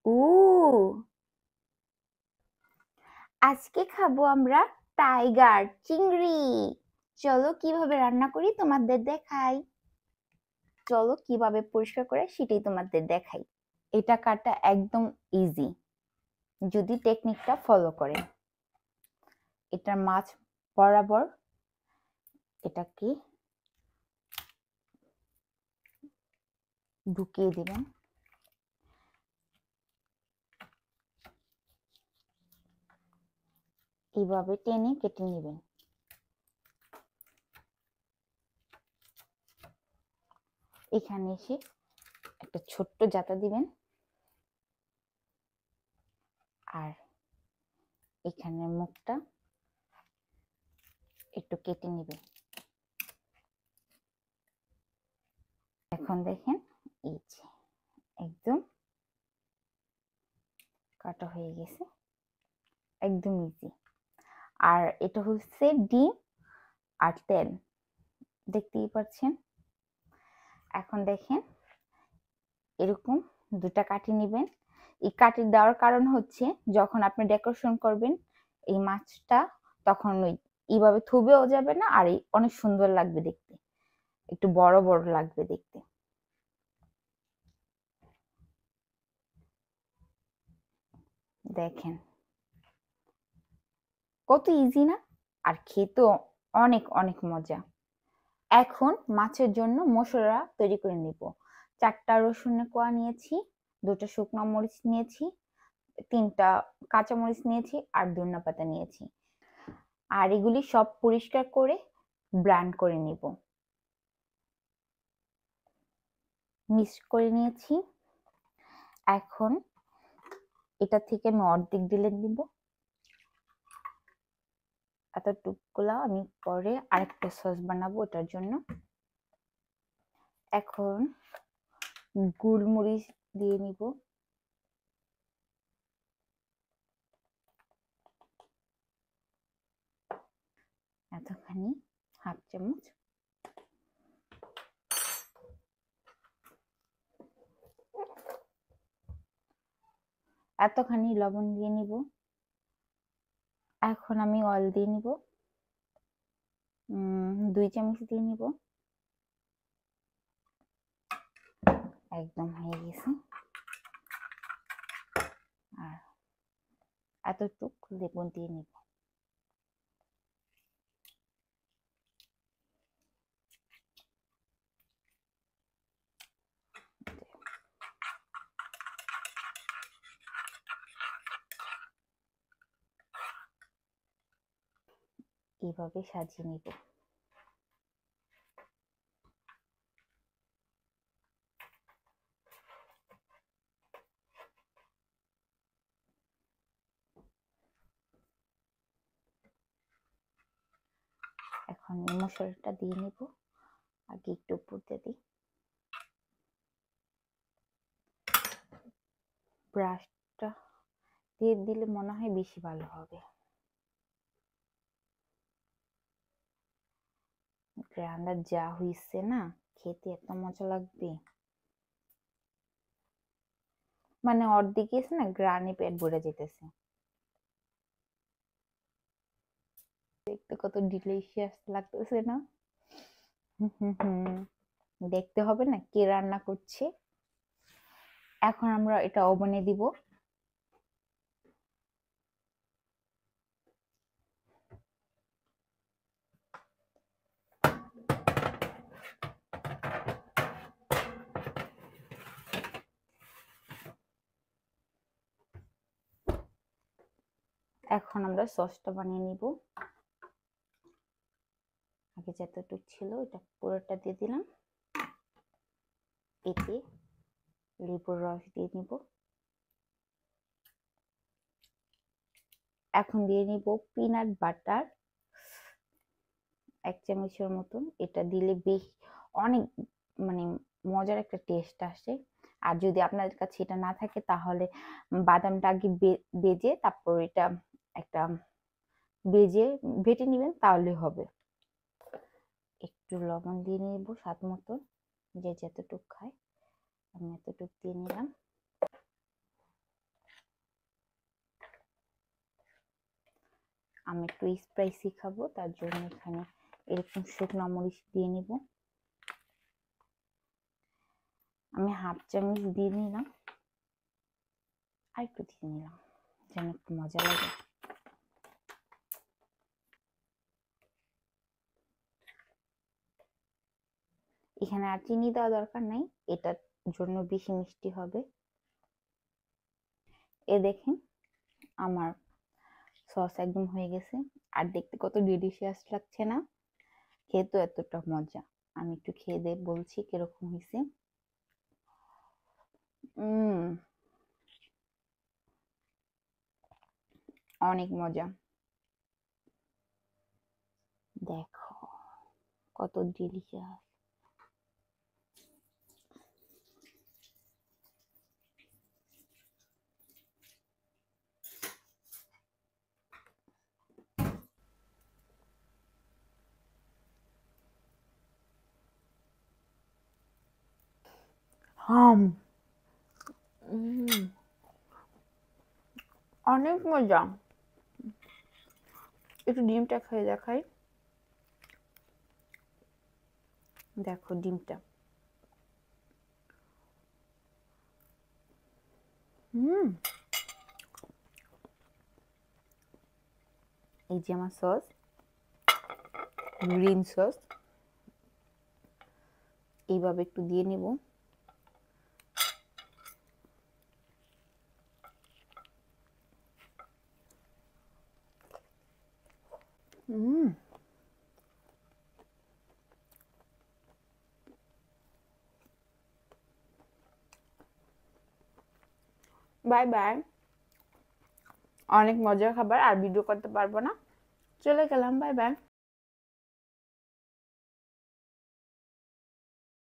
ও, আজকে খাবো আমরা টাইগার চিংড়ি। চলো কিভাবে রান্না করি তোমাদের দেখাই। চলো কিভাবে পরিষ্কার করে সেটাই তোমাদের দেখাই। এটা কাটা একদম ইজি যদি টেকনিকটা ফলো করে। এটার মাছ বরাবর এটাকে ঢুকিয়ে দিবেন। এইভাবে টেনে কেটে নেবেন। এখানে এসে একটা ছোট্ট জাতা দিবেন, আর এখানের মুখটা একটু কেটে নেবেন। এখন দেখেন এই যে একদম কাটা হয়ে গেছে, একদম ইজি। আর এটা হচ্ছে ডিম আর তেল, দেখতেই পাচ্ছেন। এখন দেখেন এরকম দুটা কাঠি নেবেন। এই কাঠি দেওয়ার কারণ হচ্ছে যখন আপনি ডেকোরেশন করবেন এই মাছটা, তখন ওই এইভাবে থুবেও যাবে না, আর এই অনেক সুন্দর লাগবে দেখতে, একটু বড় বড় লাগবে দেখতে। দেখেন কত ইজি না, আর খেতেও অনেক অনেক মজা। এখন মাছের জন্য মশলা তৈরি করে নিব। 4টা রসুনের কোয়া নিয়েছি, 2টা শুকনো মরিচ নিয়েছি, 3টা কাঁচা মরিচ নিয়েছি, আর ধনিয়া পাতা নিয়েছি। আর এগুলি সব পরিষ্কার করে ব্লেন্ড করে নিব। মিক্স করে নিয়েছি। এখন এটা থেকে আমি অর্ধেক ঢেলে দিব। এতটুকুলা আমি পরে আরেকটা সস বানাবো ওটার জন্য। এখন গোলমরিচ দিয়ে নিব, এতখানি, হাফ চামচ। এতখানি লবণ দিয়ে নিব। এখন আমি অয়েল দিয়ে নিব, 2 চামচ দিয়ে নিব। একদম হয়ে গেছে। আর এতটুকু লেবু দিয়ে নিব। এইভাবে সাজিয়ে নিব। এখন এই মশলাটা দিয়ে নিব। আগে একটু উপর দিয়ে দিই। ব্রাশটা দিয়ে দিলে মনে হয় বেশি ভালো হবে। রান্না যা হইছে না, খেতে এত মজা লাগবে, মানে অর্ধেক এসে না গ্রানে পেট ভরে যেতেছে। দেখতে কত ডিলিশিয়াস লাগতেছে না? দেখতে হবে না কে রান্না করছে। এখন আমরা এটা ওভেনে দিব। এখন আমরা সসটা বানিয়ে নিব। আগে যতটুকু ছিল এটা পুরোটা দিয়ে দিলাম। এতে লেবুর রস দিয়ে নিব। এখন দিয়ে নিব পিনাট বাটার, 1 চামচের মতন। এটা দিলে বেশ অনেক মানে মজার একটা টেস্ট আসে। আর যদি আপনাদের কাছে এটা না থাকে তাহলে বাদামটা আগে বেজে তারপর এটা একটা বেটে নেবেন, তাহলে হবে। একটু লবণ দিয়ে নিব স্বাদ মতো, যে যতটুকু খায় আমি এতটুকু দিয়ে নিলাম। আমি একটু স্পাইসি খাবো, তার জন্য এখানে এরকম শুকনো মরিচ দিয়ে নিব। আমি হাফ চামচ দিয়ে নিলাম, আর একটু দিয়ে নিলাম যেন একটু মজা লাগে। এখানে আর চিনি দেওয়া দরকার নাই, এটার জন্য বেশি মিষ্টি হবে। এ দেখেন আমার সস একদম হয়ে গেছে, আর দেখতে কত ডিলিশিয়াস লাগছে না? খেতে এতটা মজা। আমি একটু খেয়ে দিয়ে বলছি কিরকম হয়েছে। অনেক মজা, দেখো কত ডিলিশিয়াস। অনেক মজা। একটু ডিমটা খেয়ে দেখাই, দেখো ডিমটা। এই যে আমার সস, গ্রিন সস, এইভাবে একটু দিয়ে নিব। Bye bye. অনেক মজার খাবার, আর ভিডিও করতে পারবো না, চলে গেলাম, বাই বাই।